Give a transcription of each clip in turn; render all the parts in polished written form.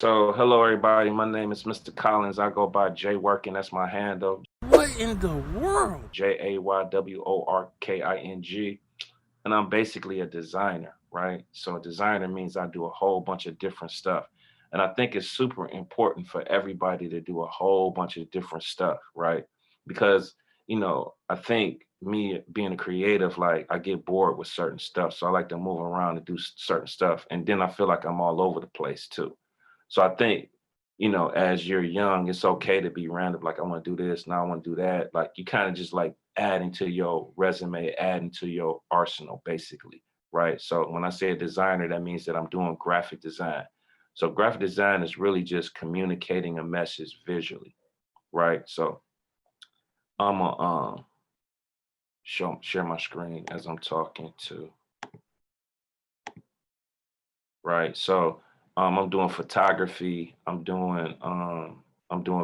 So, hello everybody. My name is Mr. Collins. I go by J Working. That's my handle. What in the world? JAYWORKING. And I'm basically a designer, right? So, a designer means I do a whole bunch of different stuff. And I think it's super important for everybody to do a whole bunch of different stuff, right? Because, I think me being a creative, like I get bored with certain stuff. So, I like to move around and do certain stuff. And then I feel like I'm all over the place too. So I think, as you're young, it's okay to be random. Like, I want to do this, now I want to do that. Like, you kind of just like adding to your resume, adding to your arsenal, basically. Right. So when I say a designer, that means that I'm doing graphic design. So graphic design is really just communicating a message visually. Right. So I'm gonna share my screen as I'm talking to. Right. So I'm doing photography. I'm doing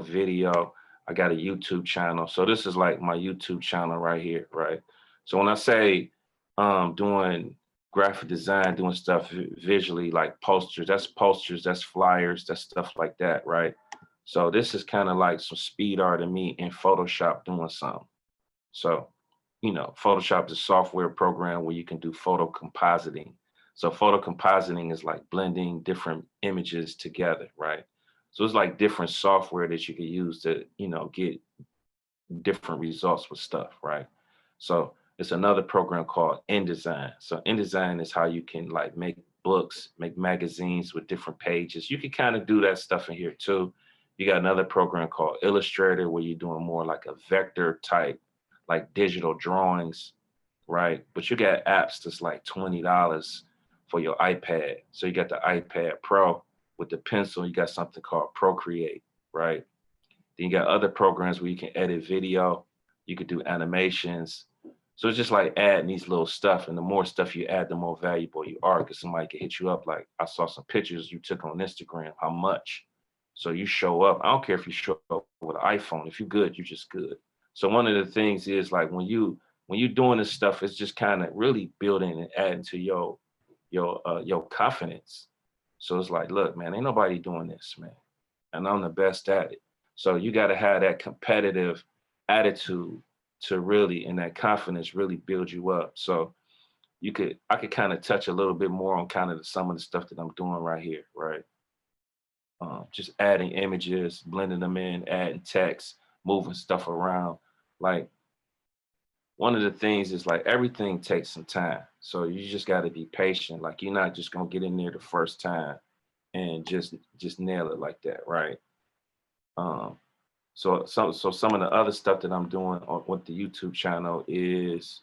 video. I got a YouTube channel. So this is like my YouTube channel right here, right? So when I say doing graphic design, doing stuff visually like posters, that's flyers, that's stuff like that, right? So this is kind of like some speed art of me in Photoshop doing something. So, Photoshop is a software program where you can do photo compositing. So photo compositing is like blending different images together, right? So it's like different software that you can use to, get different results with stuff, right? So it's another program called InDesign. So InDesign is how you can like make books, make magazines with different pages. You can kind of do that stuff in here too. You got another program called Illustrator where you're doing more like a vector type, like digital drawings, right? But you got apps that's like $20 for your iPad. So you got the iPad Pro with the pencil. You got something called Procreate, right? Then you got other programs where you can edit video, you could do animations. So it's just like adding these little stuff. And the more stuff you add, the more valuable you are. Because somebody can hit you up like, I saw some pictures you took on Instagram. How much? So you show up. I don't care if you show up with an iPhone. If you're good, you're just good. So one of the things is like when you're doing this stuff, it's just kind of really building and adding to your confidence. So it's like, look, man, ain't nobody doing this, man, and I'm the best at it. So you got to have that competitive attitude to really, and that confidence really build you up. So I could kind of touch a little bit more on kind of some of the stuff that I'm doing right here, right? Just adding images, blending them in, adding text, moving stuff around. Like one of the things is like everything takes some time. So you just got to be patient. Like you're not just gonna get in there the first time and just nail it like that, right? Um, so some of the other stuff that I'm doing with the YouTube channel is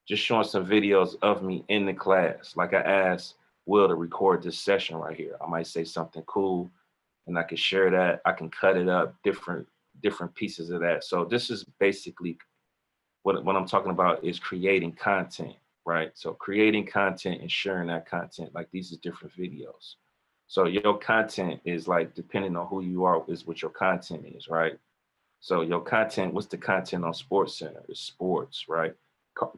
just showing some videos of me in the class. Like I asked Will to record this session right here. I might say something cool and I can share that. I can cut it up, different pieces of that. So this is basically what I'm talking about is creating content, right? So creating content and sharing that content. Like these are different videos. So your content is like depending on who you are is what your content is, right? So your content, what's the content on Sports Center? Is sports, right?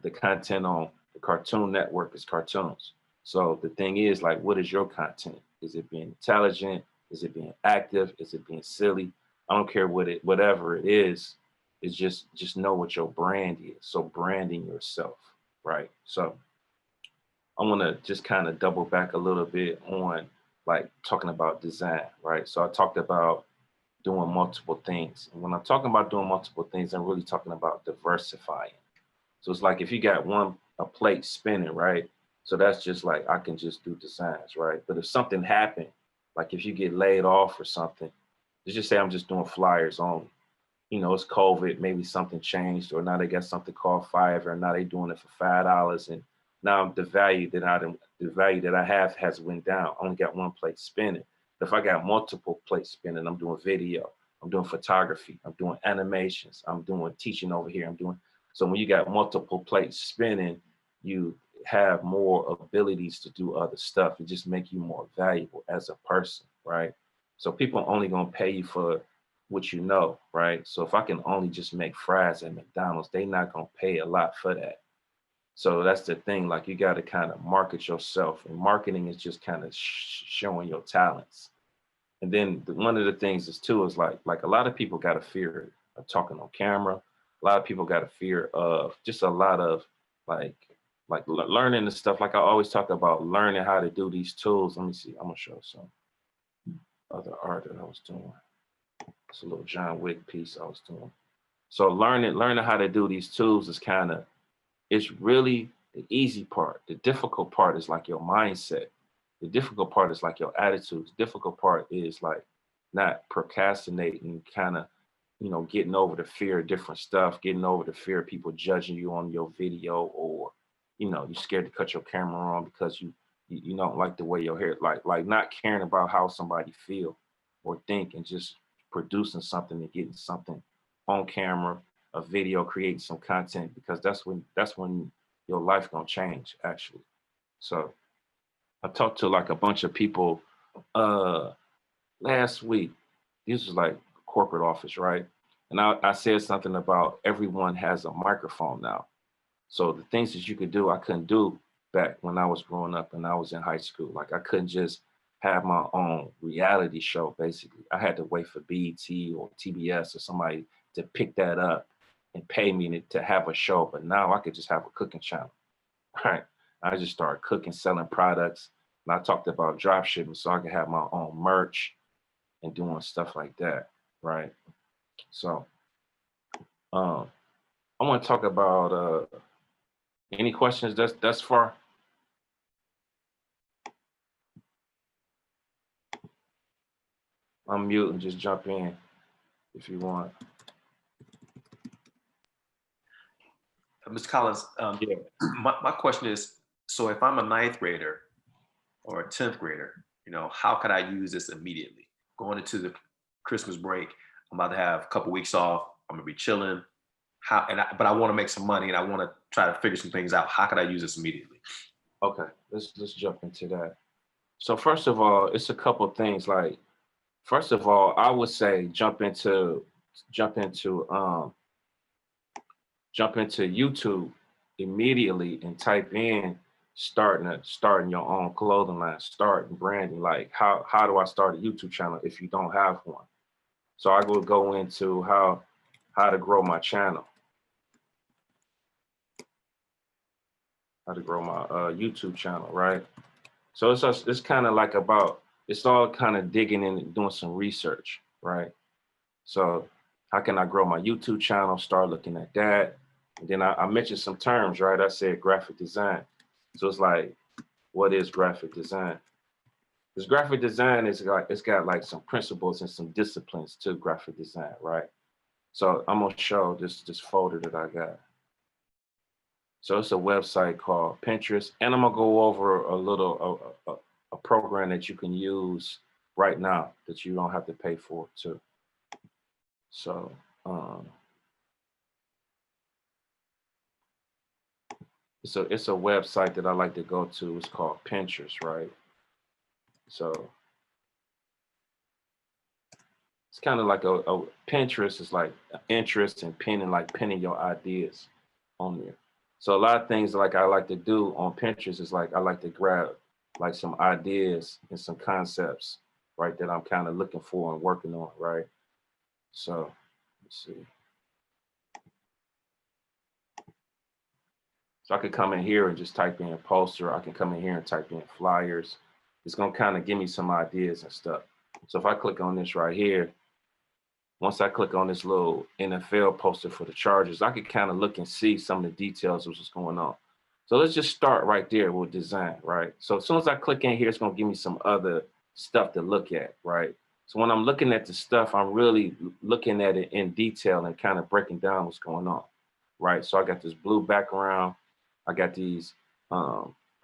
The content on the Cartoon Network is cartoons. So the thing is, like, what is your content? Is it being intelligent? Is it being active? Is it being silly? I don't care whatever it is. It's just know what your brand is. So branding yourself, right? So I want to just kind of double back a little bit on like talking about design, right? So I talked about doing multiple things. And when I'm talking about doing multiple things, I'm really talking about diversifying. So it's like if you got a plate spinning, right? So that's just like I can just do designs, right? But if something happened, like if you get laid off or something, let's just say I'm just doing flyers only. It's COVID, maybe something changed, or now they got something called Fiverr, and now they doing it for $5, and now the value that I have has went down. I only got one plate spinning. If I got multiple plates spinning, I'm doing video, I'm doing photography, I'm doing animations, I'm doing teaching over here, I'm doing. So when you got multiple plates spinning, you have more abilities to do other stuff. It just make you more valuable as a person, right? So people are only gonna pay you for what you know, right? So if I can only just make fries at McDonald's, they not gonna pay a lot for that. So that's the thing. Like you got to kind of market yourself, and marketing is just kind of showing your talents. And then one of the things is too is like a lot of people got a fear of talking on camera. A lot of people got a fear of just a lot of like learning the stuff. Like I always talk about learning how to do these tools. Let me see. I'm gonna show some other art that I was doing. It's a little John Wick piece I was doing. So learning how to do these tools is it's really the easy part. The difficult part is like your mindset. The difficult part is like your attitude. The difficult part is like not procrastinating, getting over the fear of different stuff, getting over the fear of people judging you on your video, or, you're scared to cut your camera on because you don't like the way your hair, like not caring about how somebody feel or think, and just producing something and getting something on camera, a video, creating some content, because that's when your life gonna change actually. So I talked to like a bunch of people last week. This was like corporate office, right? And I said something about everyone has a microphone now. So the things that you could do, I couldn't do back when I was growing up and I was in high school. Like I couldn't just have my own reality show, basically. I had to wait for BET or TBS or somebody to pick that up and pay me to have a show. But now I could just have a cooking channel, right? I just started cooking, selling products. And I talked about drop shipping so I could have my own merch and doing stuff like that, right? So um, I want to talk about any questions thus far. Unmute and just jump in if you want. Mr. Collins, Yeah. my question is, so if I'm a ninth grader or a 10th grader, how could I use this immediately? Going into the Christmas break, I'm about to have a couple weeks off. I'm gonna be chilling. But I want to make some money and I want to try to figure some things out. How could I use this immediately? Okay, let's jump into that. So first of all, it's a couple things. Like, first of all, I would say jump into YouTube immediately and type in starting your own clothing line, starting branding. Like how do I start a YouTube channel if you don't have one? So I will go into how to grow my channel, how to grow my YouTube channel, right? So it's kind of like it's all kind of digging in and doing some research, right? So how can I grow my YouTube channel? Start looking at that. And then I mentioned some terms, right? I said graphic design. So it's like, what is graphic design? Because graphic design is like, it's got like some principles and some disciplines to graphic design, right? So I'm gonna show this folder that I got. So it's a website called Pinterest, and I'm gonna go over a program that you can use right now that you don't have to pay for too. So it's a website that I like to go to. It's called Pinterest, right? So it's kind of like a Pinterest is like interest and pinning your ideas on there. So a lot of things like I like to do on Pinterest is like I like to grab like some ideas and some concepts, right, that I'm kind of looking for and working on, right? So let's see. So I could come in here and just type in poster. I can come in here and type in flyers. It's gonna kind of give me some ideas and stuff. So if I click on this right here, once I click on this little NFL poster for the Chargers, I could kind of look and see some of the details of what's going on. So let's just start right there with design, right? So as soon as I click in here, it's gonna give me some other stuff to look at, right? So when I'm looking at the stuff, I'm really looking at it in detail and kind of breaking down what's going on, right? So I got this blue background. I got these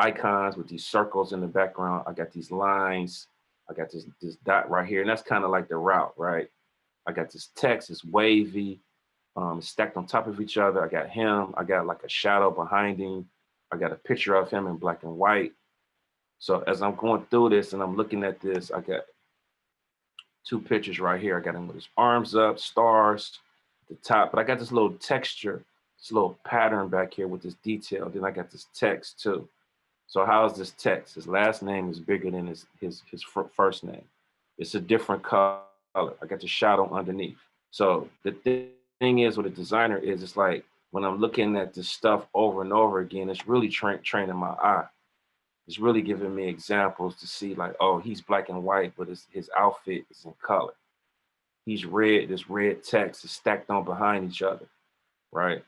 icons with these circles in the background. I got these lines. I got this dot right here, and that's kind of like the route, right? I got this text, it's wavy, stacked on top of each other. I got him, I got like a shadow behind him. I got a picture of him in black and white. So as I'm going through this and I'm looking at this, I got two pictures right here. I got him with his arms up, stars at the top, but I got this little texture, this little pattern back here with this detail. Then I got this text too. So how is this text? His last name is bigger than his first name. It's a different color. I got the shadow underneath. So the thing is with a designer is it's like when I'm looking at this stuff over and over again, it's really training my eye. It's really giving me examples to see like, oh, he's black and white, but his outfit is in color. He's red, this red text is stacked on behind each other, right?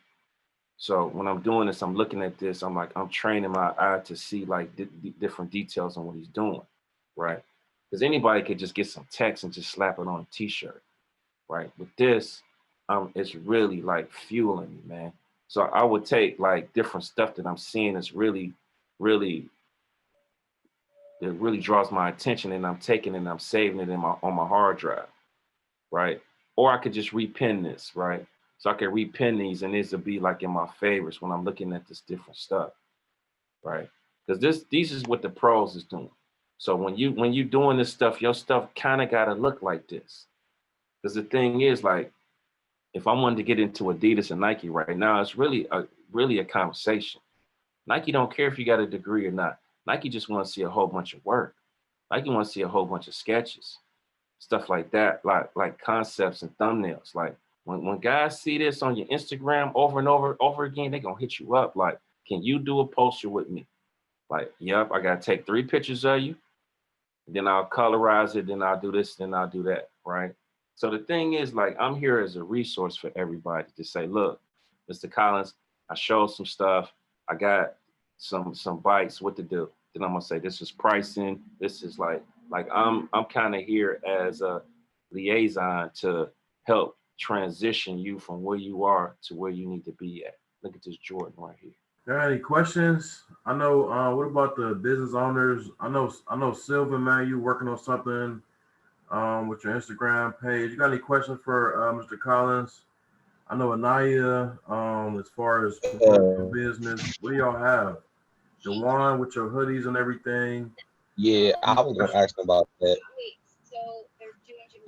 So when I'm doing this, I'm looking at this, I'm like, I'm training my eye to see like different details on what he's doing, right? Because anybody could just get some text and just slap it on a t-shirt, right? With this, it's really like fueling me, man. So I would take like different stuff that I'm seeing that's really, that really draws my attention, and I'm taking it and I'm saving it in on my hard drive, right? Or I could just repin this, right? So I could repin these and these will be like in my favorites when I'm looking at this different stuff, right? Because these is what the pros is doing. So when you doing this stuff, your stuff kind of gotta look like this. Because the thing is, like, if I wanted to get into Adidas and Nike right now, it's really a conversation. Nike don't care if you got a degree or not. Nike just want to see a whole bunch of work. Nike want to see a whole bunch of sketches, stuff like that, like concepts and thumbnails. Like when guys see this on your Instagram over and over again, they gonna hit you up. Like, can you do a poster with me? Like, yep, I gotta take 3 pictures of you, then I'll colorize it, then I'll do this, then I'll do that, right? So the thing is, like, I'm here as a resource for everybody to say, look, Mr. Collins, I showed some stuff, I got some bites, what to do. Then I'm gonna say, this is pricing, this is like I'm kind of here as a liaison to help transition you from where you are to where you need to be at. Look at this Jordan right here. Got any questions? I know. What about the business owners? I know, Sylvan, man, you working on something with your Instagram page. You got any questions for Mr. Collins? I know Anaya. As far as business, what do y'all have? Dewan with your hoodies and everything. Yeah, I was gonna ask about that.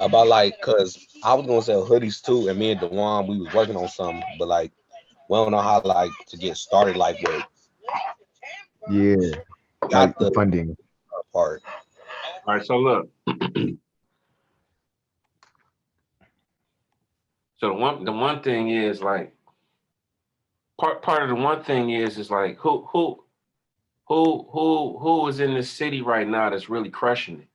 About like, cause I was gonna sell hoodies too, and me and Dewan, we was working on something, but like we don't know how like to get started. Like, with Yeah, got like the the funding. part. All right, so look. So the one thing is like part of the one thing is like who is in this city right now that's really crushing it?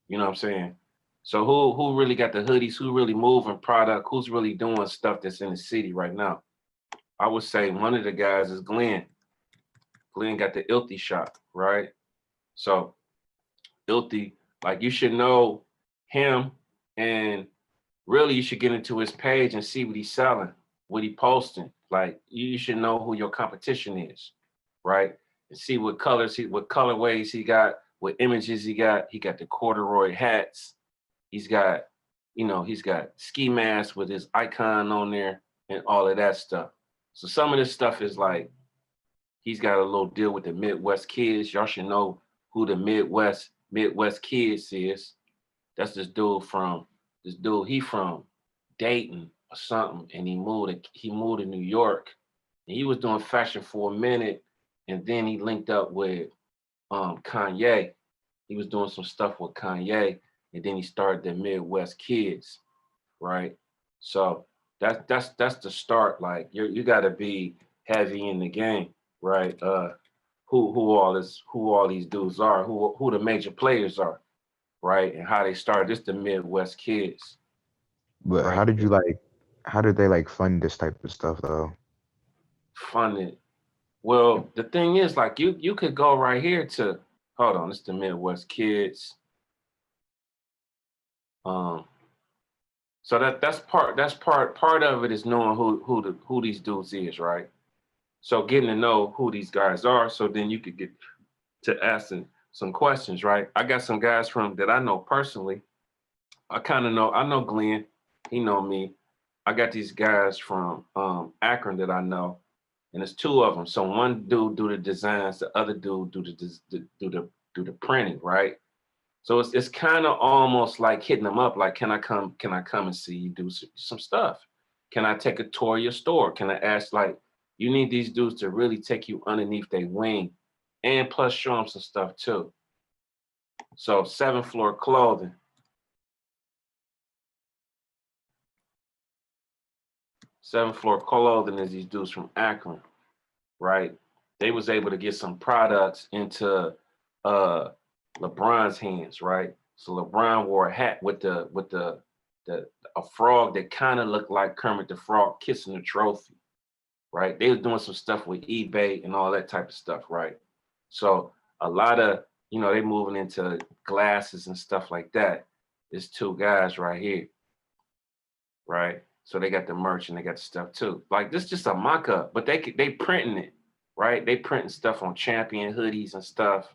You know what I'm saying? So who really got the hoodies? Who really moving product? Who's really doing stuff that's in the city right now? I would say one of the guys is Glenn. Glenn got the Ilty shop, right? So Ilty, like you should know him, and really you should get into his page and see what he's selling, what he posting. Like you should know who your competition is, right? And see what colors, what colorways he got, what images he got. He got the corduroy hats. He's got, he's got ski masks with his icon on there and all of that stuff. So some of this stuff is like, he's got a little deal with the Midwest Kids. Y'all should know who the Midwest Kids is. That's this dude, he from Dayton or something, and he moved to New York. And he was doing fashion for a minute, and then he linked up with Kanye. He was doing some stuff with Kanye, and then he started the Midwest Kids, right? So that's the start. Like you got to be heavy in the game, right? Who all these dudes are, who the major players are, right? And how they started. This the Midwest Kids, But right? how did they like fund this type of stuff though? Funded. Well, the thing is, like you could go right here to, hold on, it's the Midwest Kids. So that's part of it is knowing who these dudes is, right? So getting to know who these guys are, so then you could get to asking some questions, right? I got some guys from that I know personally. I know Glenn, he know me. I got these guys from Akron that I know, and it's 2 of them. So one dude do the designs, the other dude do the printing, right? So it's kind of almost like hitting them up, like, can I come and see you do some stuff? Can I take a tour of your store? Can I ask, like, you need these dudes to really take you underneath their wing, and plus show them some stuff too. So 7th Floor Clothing, 7th Floor Clothing is these dudes from Akron, right? They was able to get some products into LeBron's hands, right? So LeBron wore a hat with a frog that kind of looked like Kermit the Frog kissing the trophy, right? They was doing some stuff with eBay and all that type of stuff, right? So a lot of, they moving into glasses and stuff like that. There's two guys right here, right? So they got the merch and they got the stuff too. Like this just a mock-up, but they printing it, right? They printing stuff on Champion hoodies and stuff.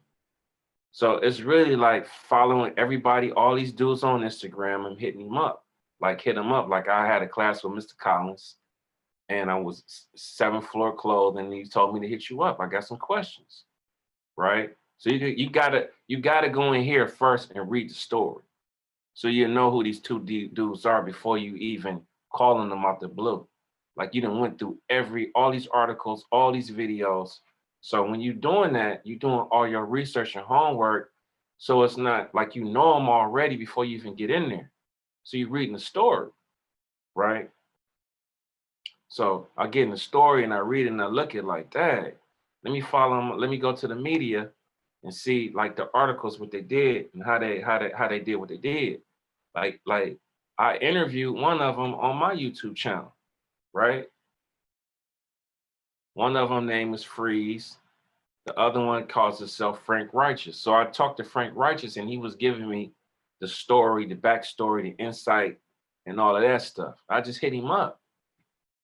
So it's really like following everybody, all these dudes on Instagram and hitting him up. Like hit him up. Like I had a class with Mr. Collins and I was 7th Floor Clothing and he told me to hit you up. I got some questions, right? So you gotta go in here first and read the story. So you know who these two dudes are before you even calling them out the blue. Like you done went through all these articles, all these videos. So when you're doing that, you're doing all your research and homework. So it's not like you know them already before you even get in there. So you're reading the story, right? So I get in the story and I read it and I look at it like, dang, let me follow them. Let me go to the media and see like the articles, what they did and how they did what they did. Like I interviewed one of them on my YouTube channel, right? One of them name is Freeze. The other one calls himself Frank Righteous. So I talked to Frank Righteous and he was giving me the story, the backstory, the insight, and all of that stuff. I just hit him up.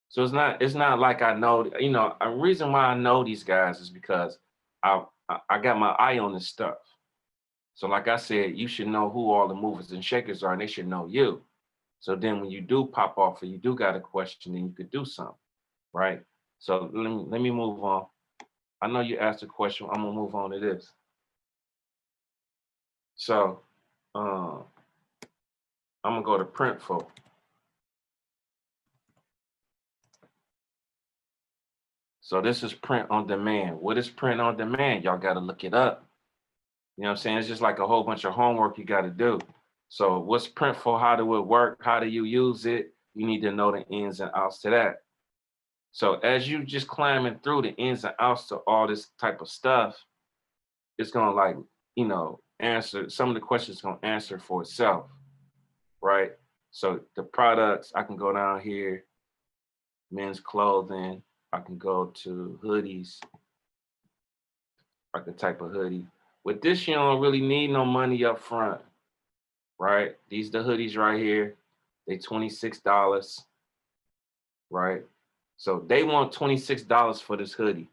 So it's not like I know, a reason why I know these guys is because I got my eye on this stuff. So like I said, you should know who all the movers and shakers are and they should know you. So then when you do pop off or you do got a question, then you could do something, right? So let me move on. I know you asked a question. I'm gonna move on to this. So I'm gonna go to Printful. So this is print on demand. What is print on demand? Y'all gotta look it up. You know what I'm saying? It's just like a whole bunch of homework you gotta do. So what's Printful? How do it work? How do you use it? You need to know the ins and outs to that. So as you just climbing through the ins and outs to all this type of stuff, it's gonna answer some of the questions. Gonna answer for itself, right? So the products, I can go down here, men's clothing. I can go to hoodies. Like the type of hoodie. With this, you don't really need no money up front, right? These the hoodies right here. They $26, right? So they want $26 for this hoodie.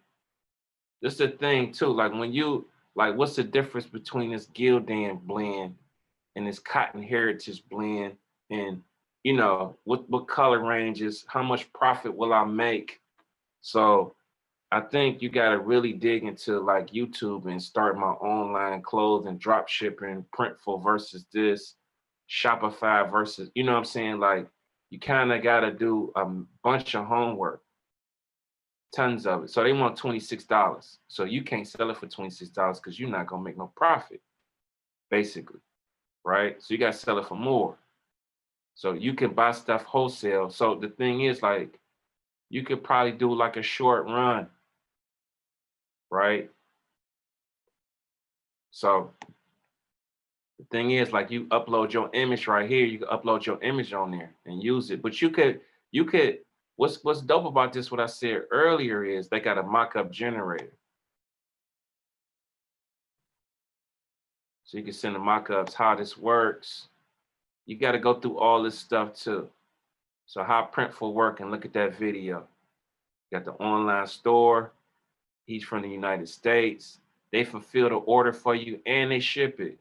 This is the thing too. Like what's the difference between this Gildan blend and this Cotton Heritage blend? And what color ranges? How much profit will I make? So I think you got to really dig into like YouTube and start my online clothing, drop shipping, Printful versus this, Shopify versus, you know what I'm saying? Like you kind of got to do a bunch of homework, tons of it. So they want $26. So you can't sell it for $26 because you're not going to make no profit, basically, right? So you got to sell it for more. So you can buy stuff wholesale. So the thing is like, you could probably do like a short run, right? So the thing is like you upload your image right here, you can upload your image on there and use it. But you could, what's dope about this, what I said earlier is they got a mock-up generator. So you can send the mock-ups, how this works. You got to go through all this stuff too. So how Printful work, and look at that video. Got the online store. He's from the United States. They fulfill the order for you and they ship it.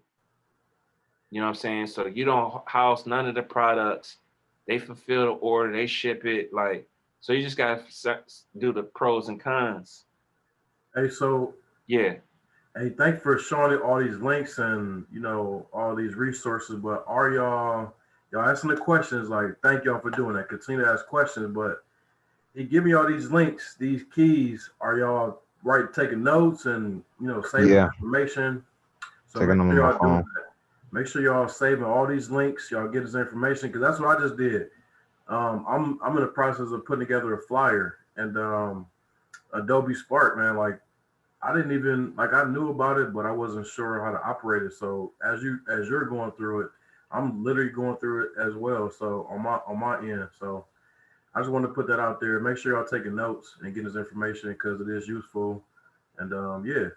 You know what I'm saying? So you don't house none of the products. They fulfill the order, they ship it. Like, so you just gotta do the pros and cons. Hey, so yeah. Hey, thank you for showing all these links and all these resources. But are y'all asking the questions? Like, thank y'all for doing that. Continue to ask questions, but he give me all these links, these keys. Are y'all taking notes and saving information? So taking them on my phone. Make sure y'all saving all these links. Y'all get this information because that's what I just did. I'm in the process of putting together a flyer and Adobe Spark, man. Like I didn't even like I knew about it, but I wasn't sure how to operate it. So as you're going through it, I'm literally going through it as well. So on my end. So I just want to put that out there. Make sure y'all taking notes and getting this information because it is useful. And yeah.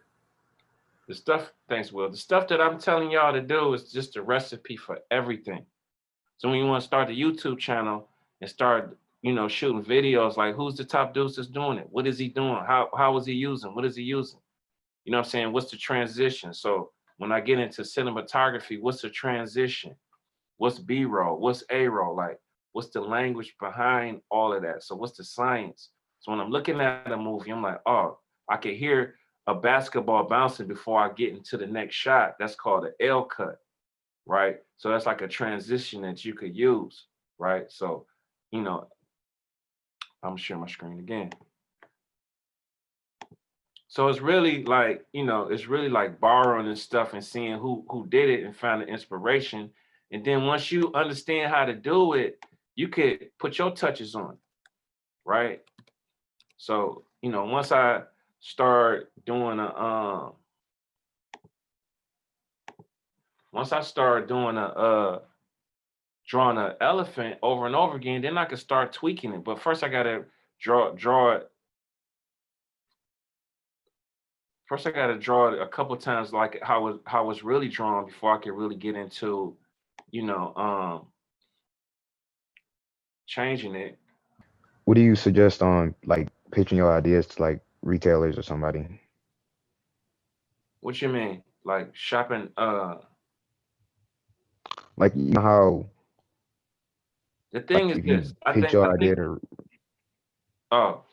The stuff, thanks, Will. The stuff that I'm telling y'all to do is just a recipe for everything. So when you want to start the YouTube channel and start, shooting videos, like who's the top dudes that's doing it? What is he doing? How is he using? What is he using? You know what I'm saying? What's the transition? So when I get into cinematography, what's the transition? What's B-roll? What's A-roll? Like, what's the language behind all of that? So what's the science? So when I'm looking at a movie, I'm like, oh, I can hear a basketball bouncing before I get into the next shot. That's called an L cut, right? So that's like a transition that you could use, right? So, I'm sharing my screen again. So it's really like, it's really like borrowing this stuff and seeing who did it and find the inspiration. And then once you understand how to do it, you could put your touches on it, right? So, once I start doing drawing an elephant over and over again, then I could start tweaking it. But first I gotta draw it. First I gotta draw it a couple times like how it's really drawn before I can really get into, changing it. What do you suggest on like pitching your ideas to like retailers or somebody? What you mean? Like shopping, Like you know how the thing like is if you this. pitch your idea to Oh,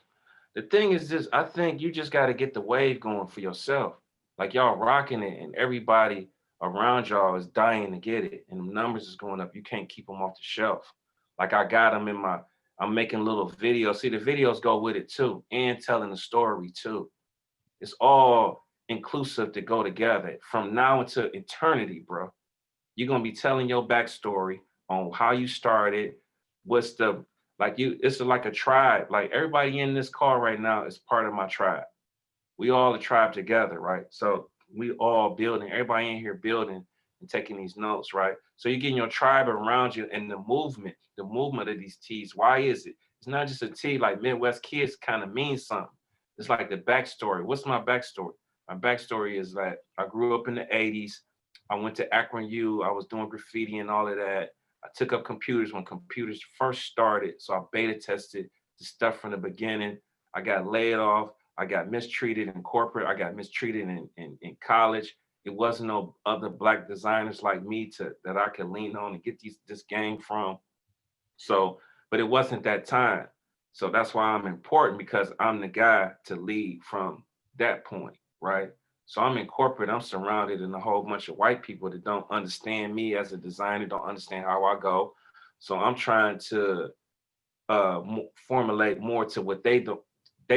the thing is this. I think you just gotta get the wave going for yourself. Like y'all rocking it and everybody around y'all is dying to get it and the numbers is going up. You can't keep them off the shelf. Like I got them I'm making little videos. See, the videos go with it too and telling the story too. It's all inclusive to go together from now into eternity, bro. You're gonna be telling your backstory on how you started, what's the like you, it's like a tribe. Like everybody in this call right now is part of my tribe. We all a tribe together, right? So we all building, everybody in here building and taking these notes, right? So you're getting your tribe around you and the movement of these T's. Why is it? It's not just a T, like Midwest kids kind of means something. It's like the backstory. What's my backstory? My backstory is that I grew up in the 80s. I went to Akron U. I was doing graffiti and all of that. I took up computers when computers first started. So I beta tested the stuff from the beginning. I got laid off. I got mistreated in corporate. I got mistreated in college. It wasn't no other black designers like me that I could lean on and get this game from. So, but it wasn't that time. So that's why I'm important because I'm the guy to lead from that point, right? So I'm in corporate. I'm surrounded in a whole bunch of white people that don't understand me as a designer, don't understand how I go. So I'm trying to formulate more to what they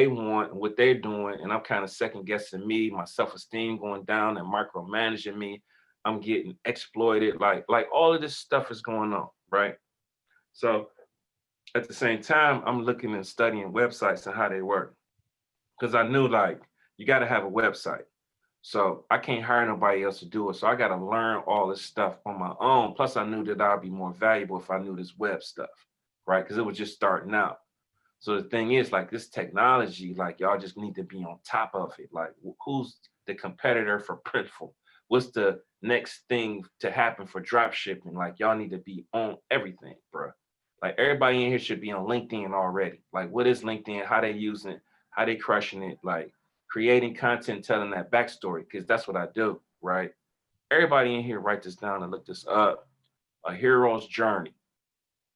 want and what they're doing, and I'm kind of second guessing me, my self-esteem going down and micromanaging me. I'm getting exploited, like all of this stuff is going on, right? So at the same time, I'm looking and studying websites and how they work because I knew like you got to have a website. So I can't hire nobody else to do it. So I got to learn all this stuff on my own. Plus, I knew that I'd be more valuable if I knew this web stuff, right? Because it was just starting out. So the thing is, like this technology, like y'all just need to be on top of it. Like, who's the competitor for Printful? What's the next thing to happen for drop shipping? Like, y'all need to be on everything, bro. Like, everybody in here should be on LinkedIn already. Like, what is LinkedIn? How they using it? How they crushing it? Like, creating content, telling that backstory, because that's what I do, right? Everybody in here, write this down and look this up. A hero's journey.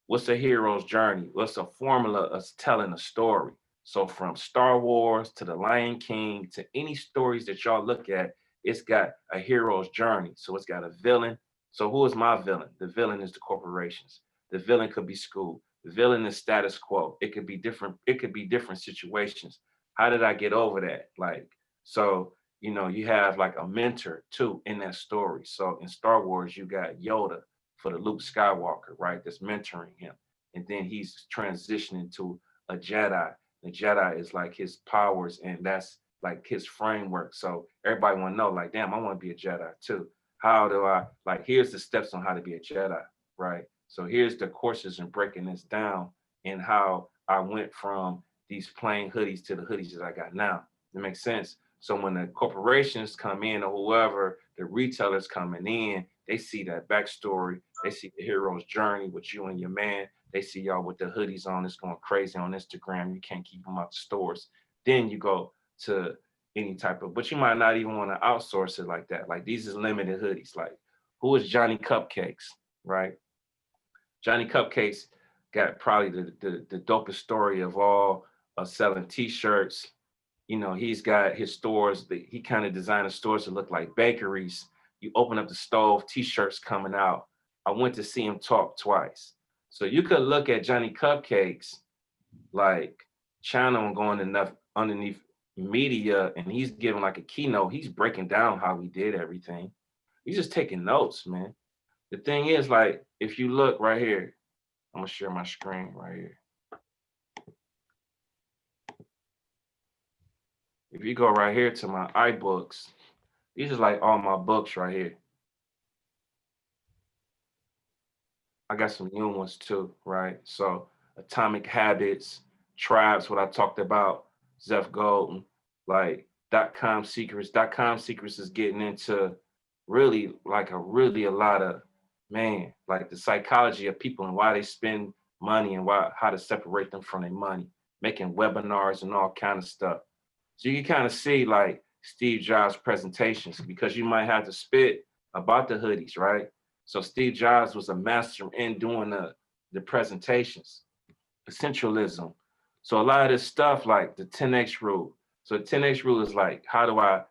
What's a hero's journey? What's a formula of telling a story? So from Star Wars to the Lion King to any stories that y'all look at, it's got a hero's journey. So it's got a villain. So who is my villain? The villain is the corporations. The villain could be school. The villain is status quo. It could be different. It could be different situations. How did I get over that? Like, so, you have like a mentor too in that story. So in Star Wars, you got Yoda for the Luke Skywalker, right? That's mentoring him. and then he's transitioning to a Jedi. The Jedi is like his powers, and that's like his framework. So everybody want to know, like, damn, I want to be a Jedi too. How do I, like, here's the steps on how to be a Jedi, right? So here's the courses and breaking this down and how I went from these plain hoodies to the hoodies that I got now. It makes sense. So when the corporations come in or whoever, the retailers coming in, they see that backstory. They see the hero's journey with you and your man. They see y'all with the hoodies on. It's going crazy on Instagram. You can't keep them out the stores. Then you go to any type of, but you might not even want to outsource it like that. Like these is limited hoodies. Like who is Johnny Cupcakes, right? Johnny Cupcakes got probably the dopest story of all, selling T-shirts. You know, he's got his stores. He kind of designed the stores to look like bakeries. You open up the stove, T-shirts coming out. I went to see him talk twice. So you could look at Johnny Cupcakes like channel and going enough underneath media, and he's giving like a keynote. He's breaking down how he did everything. He's just taking notes, man. The thing is, like, if you look right here, I'm gonna share my screen right here. If you go right here to my iBooks, these are like all my books right here. I got some new ones too, right? So Atomic Habits, Tribes, what I talked about, Zeph Golden, like .com Secrets. .com Secrets is getting into really like a lot of, man, like the psychology of people and why they spend money and how to separate them from their money, making webinars and all kind of stuff. So you can kind of see like Steve Jobs presentations because you might have to spit about the hoodies, right? So Steve Jobs was a master in doing the presentations, essentialism. So a lot of this stuff like the 10X rule. So the 10X rule is like, how do I,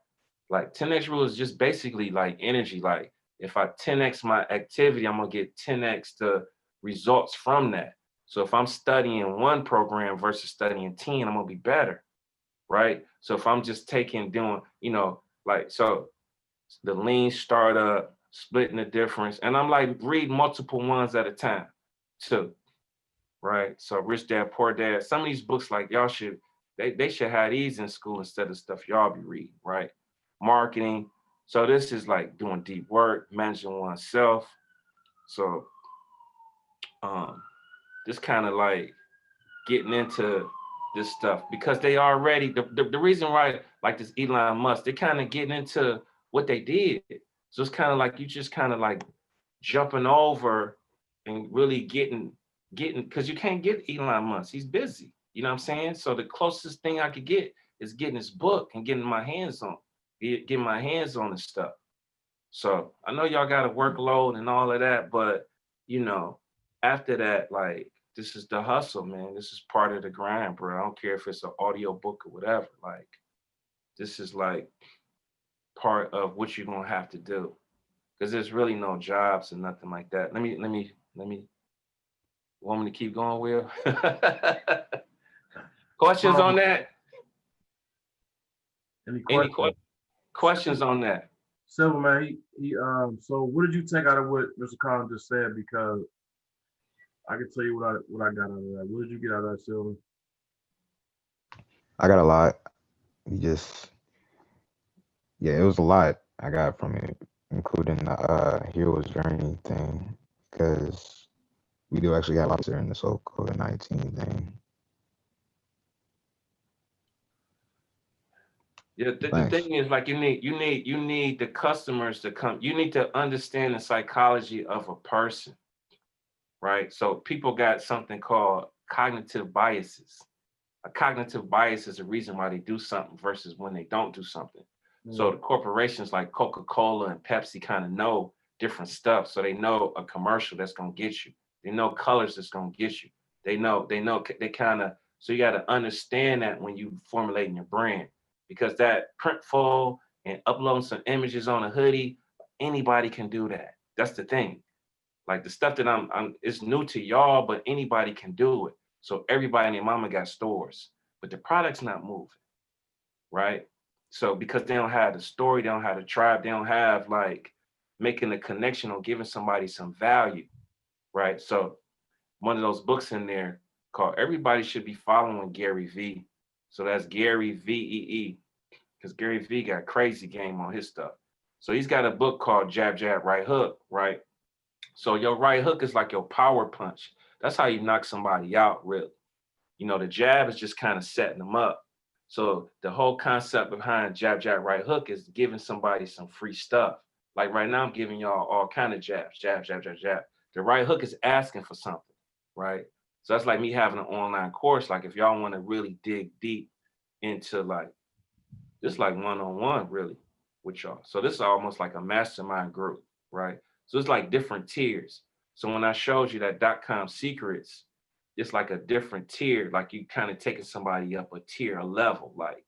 like 10X rule is just basically like energy. Like if I 10X my activity, I'm gonna get 10X the results from that. So if I'm studying one program versus studying 10, I'm gonna be better, right? So if I'm just doing, like, so the lean startup, splitting the difference. And I'm like, read multiple ones at a time too, right? So Rich Dad, Poor Dad, some of these books, like y'all should, they should have these in school instead of stuff y'all be reading, right? Marketing. So this is like doing deep work, managing oneself. So this kind of like getting into this stuff because they already, the reason why, like this Elon Musk, they're kind of getting into what they did. So it's kind of like you just kind of like jumping over and really getting, because you can't get Elon Musk. He's busy. You know what I'm saying? So the closest thing I could get is getting his book and getting my hands on his stuff. So I know y'all got a workload and all of that, but after that, like this is the hustle, man. This is part of the grind, bro. I don't care if it's an audio book or whatever. Like this is like part of what you're gonna have to do. Because there's really no jobs and nothing like that. Let me want me to keep going, Will? Questions on that? Any Any questions? questions on that? Silver man, he so what did you take out of what Mr. Collins just said? Because I can tell you what I got out of that. What did you get out of that, Silver? I got a lot. Yeah, it was a lot I got from it, including the hero's journey thing, because we do actually have lots in this whole COVID-19 thing. Yeah, the thing is, like, you need the customers to come. You need to understand the psychology of a person, right? So people got something called cognitive biases. A cognitive bias is a reason why they do something versus when they don't do something. So the corporations like Coca-Cola and Pepsi kind of know different stuff. So they know a commercial that's gonna get you. They know colors that's gonna get you. They kind of, so you got to understand that when you formulating your brand, because that printful and uploading some images on a hoodie, anybody can do that. That's the thing. Like the stuff that it's new to y'all, but anybody can do it. So everybody and their mama got stores, but the product's not moving, right? So because they don't have the story, they don't have the tribe, they don't have like making a connection or giving somebody some value, right? So one of those books in there called Everybody Should Be Following Gary V. So that's Gary VEE, because Gary V got crazy game on his stuff. So he's got a book called Jab, Jab, Right Hook, right? So your right hook is like your power punch. That's how you knock somebody out, really. You know, the jab is just kind of setting them up. So the whole concept behind jab, jab, right hook is giving somebody some free stuff. Like right now, I'm giving y'all all kind of jabs, jab, jab, jab, jab. The right hook is asking for something, right? So that's like me having an online course. Like if y'all want to really dig deep into like, this like one-on-one really with y'all. So this is almost like a mastermind group, right? So it's like different tiers. So when I showed you that .com secrets, it's like a different tier, like you kind of taking somebody up a tier, a level. Like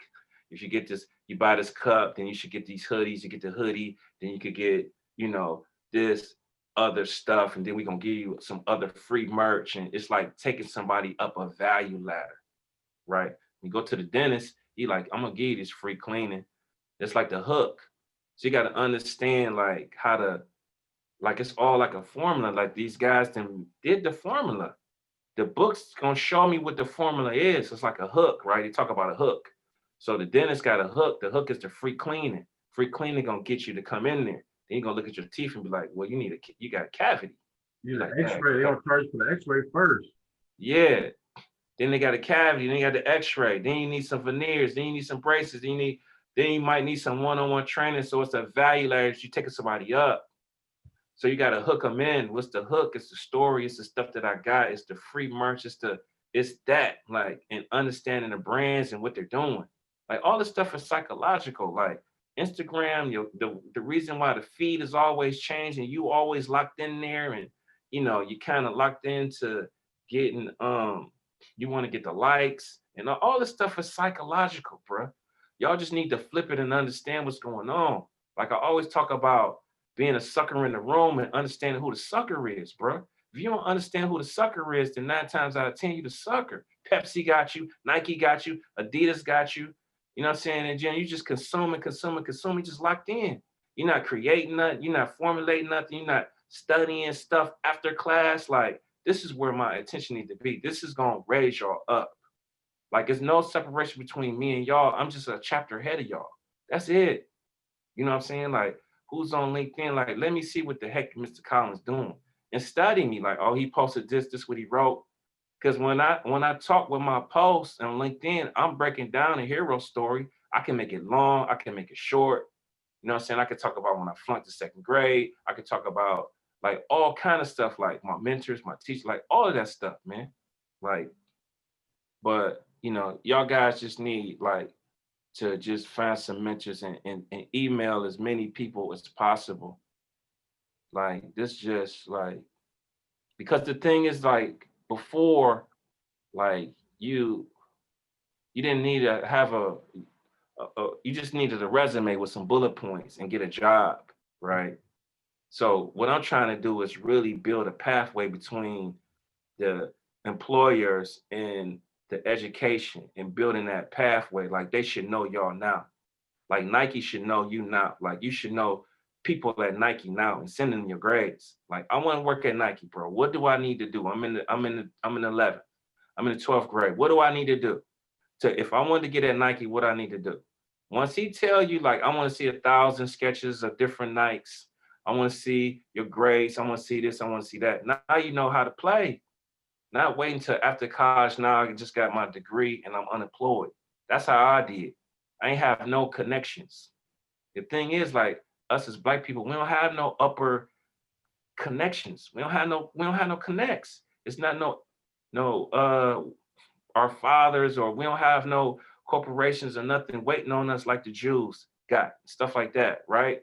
if you get this, you buy this cup, then you should get these hoodies, you get the hoodie, then you could get, you know, this other stuff, and then we're gonna give you some other free merch. And it's like taking somebody up a value ladder, right? You go to the dentist, he like, I'm gonna give you this free cleaning. It's like the hook. So you gotta understand like how to, like it's all like a formula. Like these guys then did the formula. The book's gonna show me what the formula is. It's like a hook, right? They talk about a hook. So the dentist got a hook. The hook is the free cleaning. Free cleaning gonna get you to come in there. Then you gonna look at your teeth and be like, well, you got a cavity. You Like, the X-ray. They gonna charge for the X-ray first. yeah. Then they got a cavity. Then you got the X-ray. Then you need some veneers. Then you need some braces. Then you might need some one-on-one training. So it's a value ladder. You taking somebody up. So you got to hook them in. What's the hook? It's the story. It's the stuff that I got. It's the free merch. It's that, like, and understanding the brands and what they're doing. Like all this stuff is psychological. Like Instagram, the reason why the feed is always changing, you always locked in there, and you kind of locked into getting you want to get the likes, and all this stuff is psychological, bro. Y'all just need to flip it and understand what's going on. Like I always talk about being a sucker in the room and understanding who the sucker is, bro. If you don't understand who the sucker is, then 9 times out of 10, you the sucker. Pepsi got you, Nike got you, Adidas got you. You know what I'm saying? And Jen, you just consuming, just locked in. You're not creating nothing, you're not formulating nothing, you're not studying stuff after class. Like, this is where my attention needs to be. This is gonna raise y'all up. Like, there's no separation between me and y'all. I'm just a chapter ahead of y'all. That's it. You know what I'm saying? Like, who's on LinkedIn? Like, let me see what the heck Mr. Collins doing. And study me. Like, oh, he posted this what he wrote. Because when I talk with my posts on LinkedIn, I'm breaking down a hero story. I can make it long, I can make it short. You know what I'm saying? I could talk about when I flunked the 2nd grade. I could talk about like all kind of stuff, like my mentors, my teachers, like all of that stuff, man. Like, but y'all guys just need like to just find some mentors and email as many people as possible. Like this just like, because the thing is like before, like you didn't need to have you just needed a resume with some bullet points and get a job, right? So what I'm trying to do is really build a pathway between the employers and the education and building that pathway. Like they should know y'all now. Like Nike should know you now. Like you should know people at Nike now and send them your grades. Like I want to work at Nike, bro. What do I need to do? I'm in 11th. I'm in the 12th grade. What do I need to do? If I wanted to get at Nike, what I need to do? Once he tell you, like, I want to see 1,000 sketches of different Nikes. I want to see your grades. I want to see this. I want to see that. Now you know how to play. Not waiting until after college. Now I just got my degree and I'm unemployed. That's how I did. I ain't have no connections. The thing is, like, us as Black people, we don't have no upper connections. We don't have no connects. It's not our fathers, or we don't have no corporations or nothing waiting on us like the Jews got, stuff like that, right?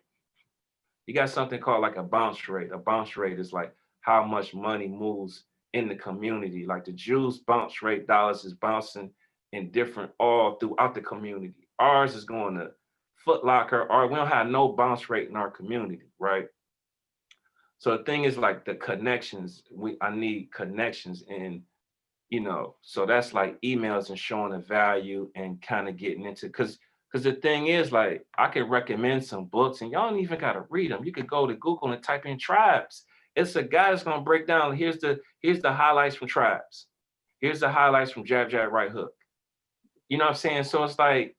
You got something called like a bounce rate. A bounce rate is like how much money moves in the community. Like the Jews' bounce rate, dollars is bouncing in different all throughout the community. Ours is going to Foot Locker, or we don't have no bounce rate in our community, right? So the thing is like the connections, I need connections, and so that's like emails and showing the value and kind of getting into, because the thing is like I could recommend some books and y'all don't even got to read them. You could go to Google and type in tribes. It's a guy that's going to break down, here's the Here's the highlights from Tribes. Here's the highlights from Jab Jab Right Hook. You know what I'm saying? So it's like,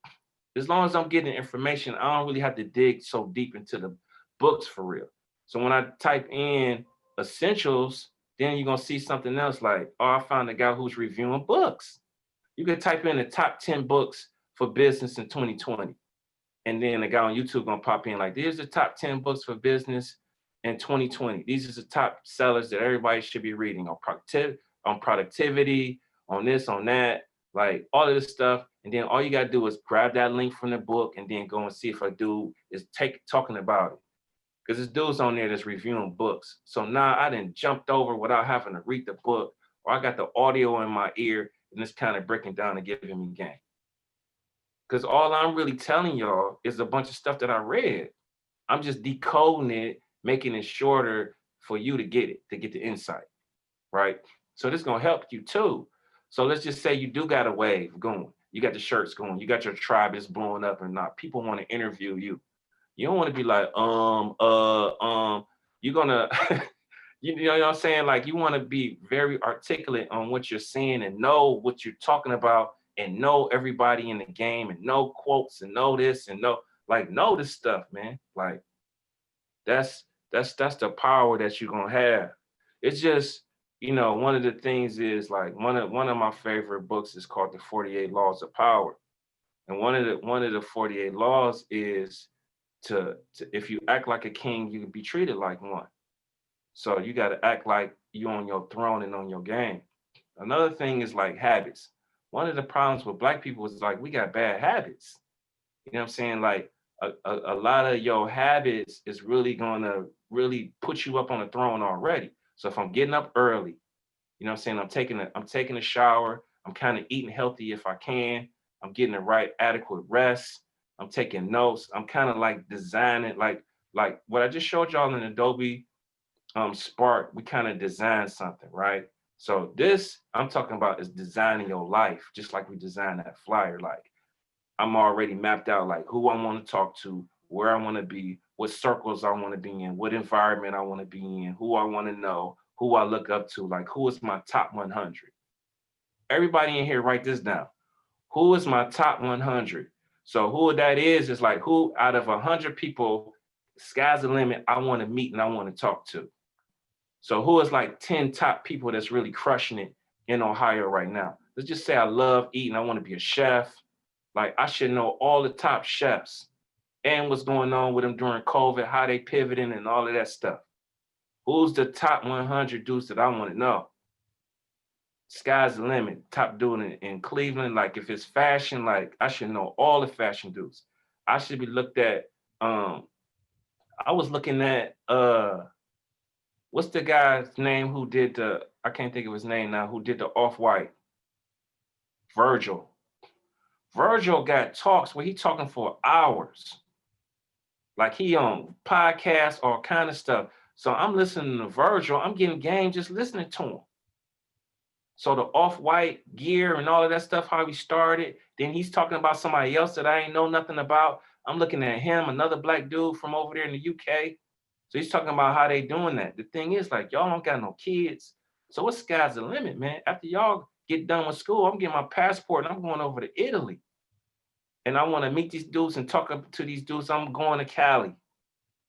as long as I'm getting information, I don't really have to dig so deep into the books for real. So when I type in essentials, then you're gonna see something else like, oh, I found a guy who's reviewing books. You could type in the top 10 books for business in 2020. And then the guy on YouTube gonna pop in like, here's the top 10 books for business in 2020. These are the top sellers that everybody should be reading on productivity, on this, on that, like all of this stuff. And then all you gotta do is grab that link from the book and then go and see if a dude is talking about it. Because this dude's on there that's reviewing books. So now I done jumped over without having to read the book, or I got the audio in my ear and it's kind of breaking down and giving me game. Because all I'm really telling y'all is a bunch of stuff that I read. I'm just decoding it, making it shorter for you to get the insight, right? So this is gonna help you too. So let's just say you do got a wave going. You got the shirts going. You got your tribe is blowing up and not. People want to interview you. You don't want to be like, you're gonna, you know what I'm saying? Like you want to be very articulate on what you're saying and know what you're talking about and know everybody in the game and know quotes and know this and know this stuff, man. Like that's the power that you're gonna have. It's just, one of the things is like one of my favorite books is called The 48 Laws of Power. And one of the 48 laws is to if you act like a king, you can be treated like one. So you got to act like you on your throne and on your game. Another thing is like habits. One of the problems with Black people is like we got bad habits. You know what I'm saying? Like a lot of your habits is really gonna really put you up on the throne already. So if I'm getting up early, you know what I'm saying? I'm taking a shower. I'm kind of eating healthy if I can. I'm getting the right adequate rest. I'm taking notes. I'm kind of like designing, like what I just showed y'all in Adobe Spark. We kind of designed something, right? So this I'm talking about is designing your life, just like we designed that flyer. Like I'm already mapped out, like who I want to talk to, where I want to be, what circles I want to be in, what environment I want to be in, who I want to know, who I look up to, like who is my top 100. Everybody in here, write this down. Who is my top 100? So who that is like who out of 100 people, sky's the limit, I want to meet and I want to talk to. So who is like 10 top people that's really crushing it in Ohio right now? Let's just say I love eating, I want to be a chef. Like I should know all the top chefs and what's going on with them during COVID, how they pivoting and all of that stuff. Who's the top 100 dudes that I want to know? Sky's the limit. Top dude in Cleveland. Like if it's fashion, like I should know all the fashion dudes. I should be looked at. I was looking at what's the guy's name who did I can't think of his name now, who did the Off-White? Virgil. Virgil got talks where he talking for hours. Like he on podcasts, all kind of stuff. So I'm listening to Virgil. I'm getting game just listening to him. So the Off-White gear and all of that stuff, how he started. Then he's talking about somebody else that I ain't know nothing about. I'm looking at him, another Black dude from over there in the UK. So he's talking about how they doing that. The thing is, like, y'all don't got no kids. So what sky's the limit, man? After y'all get done with school, I'm getting my passport and I'm going over to Italy. And I want to meet these dudes and talk to these dudes. I'm going to Cali.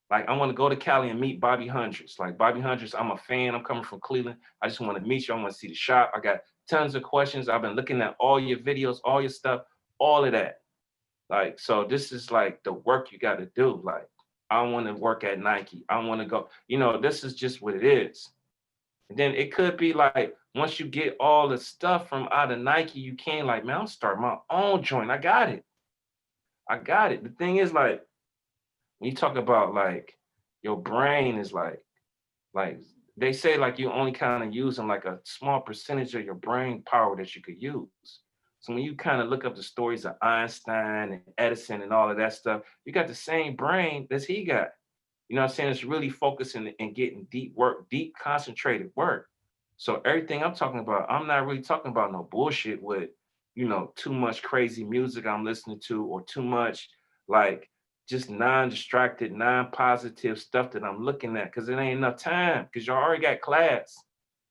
Like, I want to go to Cali and meet Bobby Hundreds. Like, Bobby Hundreds, I'm a fan. I'm coming from Cleveland. I just want to meet you. I want to see the shop. I got tons of questions. I've been looking at all your videos, all your stuff, all of that. Like, so this is like the work you got to do. Like, I want to work at Nike. I want to go, this is just what it is. And then it could be like, once you get all the stuff from out of Nike, you can like, man, I'm starting my own joint. I got it. The thing is like, when you talk about like your brain is like they say like you only kind of using like a small percentage of your brain power that you could use. So when you kind of look up the stories of Einstein and Edison and all of that stuff, you got the same brain as he got. You know what I'm saying? It's really focusing and getting deep work, deep concentrated work. So everything I'm talking about, I'm not really talking about no bullshit with, too much crazy music I'm listening to or too much like just non-distracted, non-positive stuff that I'm looking at because it ain't enough time because you already got class.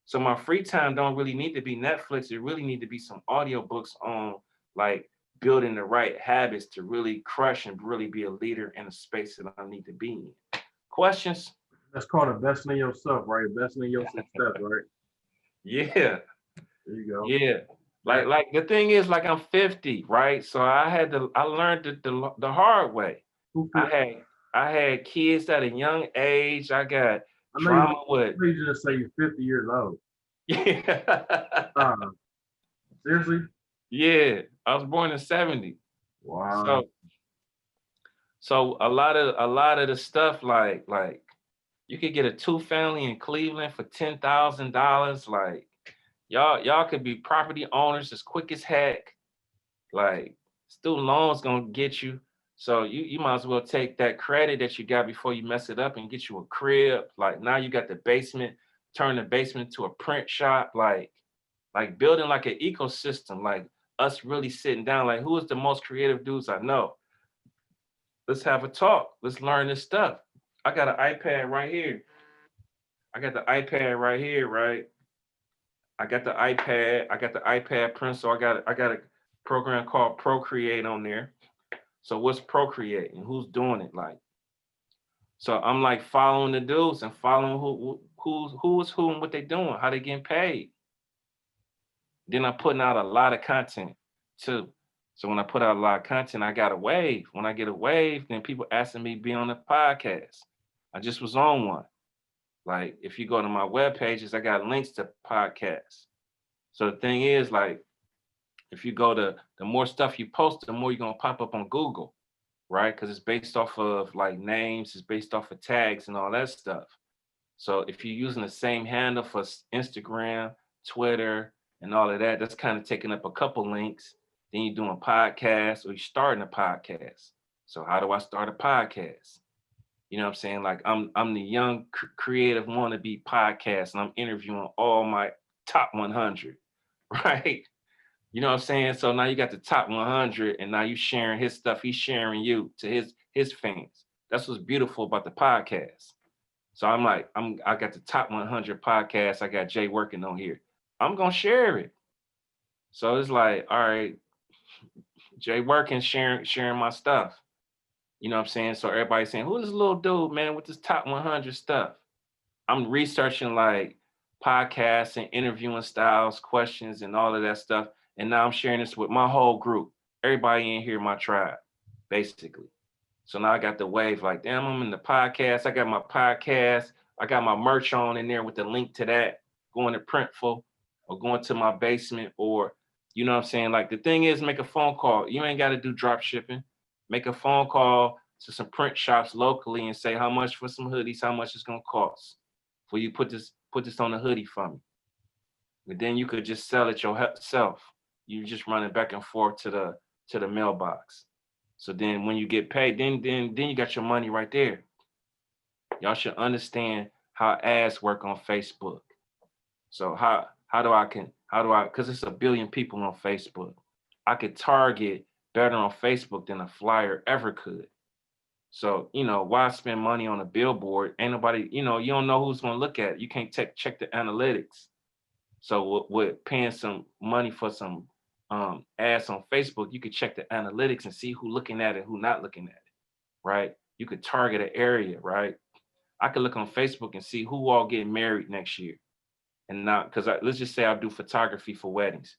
So my free time don't really need to be Netflix. It really need to be some audiobooks on like building the right habits to really crush and really be a leader in a space that I need to be in. Questions? That's called investing in yourself, right? Investing in your success, right? Yeah, There you go. yeah. Like the thing is, like I'm 50, right? So I learned it the hard way. Who I fit? had I had kids at a young age. I got I know drama with you just say you're 50 years old. yeah. Seriously? Yeah. I was born in 70. Wow. So so a lot of the stuff like you could get a two-family in Cleveland for $10,000. Like y'all could be property owners as quick as heck. Like student loans gonna get you. So you might as well take that credit that you got before you mess it up and get you a crib. Like now you got the basement, turn the basement to a print shop, like building like an ecosystem, like us really sitting down, like who is the most creative dudes I know? Let's have a talk. Let's learn this stuff. I got an iPad right here. I got the iPad right here, right? I got the iPad. I got the iPad pencil. I got a program called Procreate on there. So what's Procreate and who's doing it? Like, so I'm like following the dudes and following who's who and what they doing, how they getting paid. Then I'm putting out a lot of content too. So when I put out a lot of content, I got a wave. When I get a wave, then people asking me to be on the podcast. I just was on one. Like if you go to my web pages, I got links to podcasts. So the thing is, like, if you go to the more stuff you post, the more you're gonna pop up on Google, right? Because it's based off of like names, it's based off of tags and all that stuff. So if you're using the same handle for Instagram, Twitter, and all of that, that's kind of taking up a couple links. Then you're doing podcasts or you're starting a podcast. So how do I start a podcast? You know what I'm saying? Like I'm the young creative wannabe podcast, and I'm interviewing all my top 100, right? You know what I'm saying? So now you got the top 100, and now you sharing his stuff. He's sharing you to his fans. That's what's beautiful about the podcast. So I'm like, I got the top 100 podcasts. I got Jay working on here. I'm gonna share it. So it's like, all right, Jay working, sharing my stuff. You know what I'm saying? So everybody's saying, who's this little dude, man, with this top 100 stuff? I'm researching like podcasts and interviewing styles, questions, and all of that stuff. And now I'm sharing this with my whole group. Everybody in here, my tribe, basically. So now I got the wave, like, damn, I'm in the podcast. I got my podcast. I got my merch on in there with the link to that, going to Printful or going to my basement, or, you know what I'm saying? Like the thing is, make a phone call. You ain't got to do drop shipping. Make a phone call to some print shops locally and say how much for some hoodies, how much it's gonna cost for you put this on a hoodie for me. And then you could just sell it yourself. You just running back and forth to the mailbox. So then when you get paid, then you got your money right there. Y'all should understand how ads work on Facebook. So because it's a billion people on Facebook. I could target better on Facebook than a flyer ever could. So, why spend money on a billboard? Ain't nobody, you don't know who's going to look at it. You can't check the analytics. So with paying some money for some ads on Facebook, you could check the analytics and see who looking at it, who not looking at it, right? You could target an area, right? I could look on Facebook and see who all getting married next year. And now, because let's just say I do photography for weddings.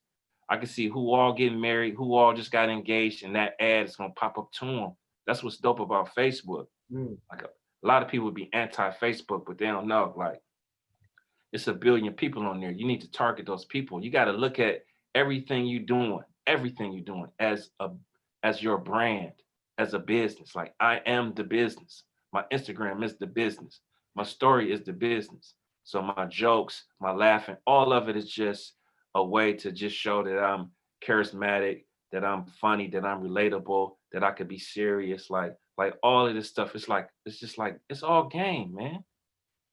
I can see who all getting married, who all just got engaged, and that ad is going to pop up to them. That's what's dope about Facebook. Like a lot of people would be anti-Facebook, but they don't know. Like, it's a billion people on there. You need to target those people. You got to look at everything you're doing as your brand, as a business. Like, I am the business. My Instagram is the business. My story is the business. So my jokes, my laughing, all of it is just a way to just show that I'm charismatic, that I'm funny, that I'm relatable, that I could be serious. Like all of this stuff. It's all game, man.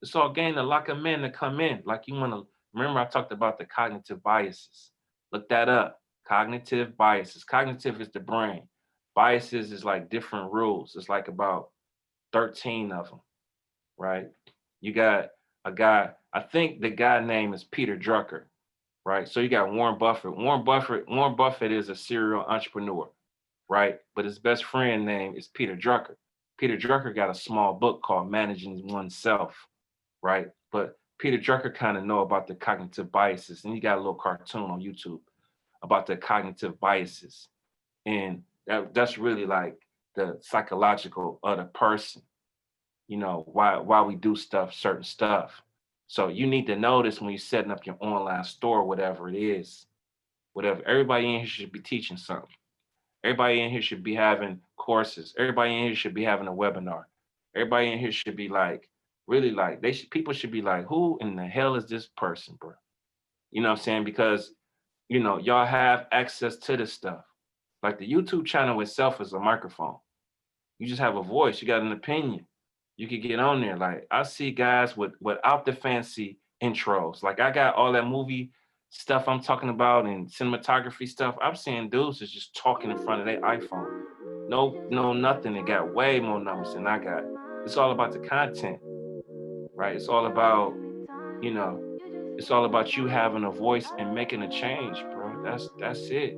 It's all game to lock them in to come in. Like you want to remember, I talked about the cognitive biases. Look that up. Cognitive biases. Cognitive is the brain. Biases is like different rules. It's like about 13 of them, right? You got a guy, I think the guy name is Peter Drucker, right? So you got Warren Buffett. Warren Buffett is a serial entrepreneur, right? But his best friend name is Peter Drucker. Peter Drucker got a small book called Managing Oneself, right? But Peter Drucker kind of know about the cognitive biases, and he got a little cartoon on YouTube about the cognitive biases, and that's really like the psychological of the person. You know why we do certain stuff. So you need to know this when you're setting up your online store, whatever it is, whatever. Everybody in here should be teaching something. Everybody in here should be having courses. Everybody in here should be having a webinar. Everybody in here should be like, really like, people should be like, who in the hell is this person, bro? You know what I'm saying? Because, you know, y'all have access to this stuff. Like the YouTube channel itself is a microphone. You just have a voice. You got an opinion. You could get on there. Like I see guys without the fancy intros. Like I got all that movie stuff I'm talking about and cinematography stuff. I'm seeing dudes that's just talking in front of their iPhone. No, nothing. They got way more numbers than I got. It's all about the content, right? It's all about, you know, it's all about you having a voice and making a change, bro. That's it.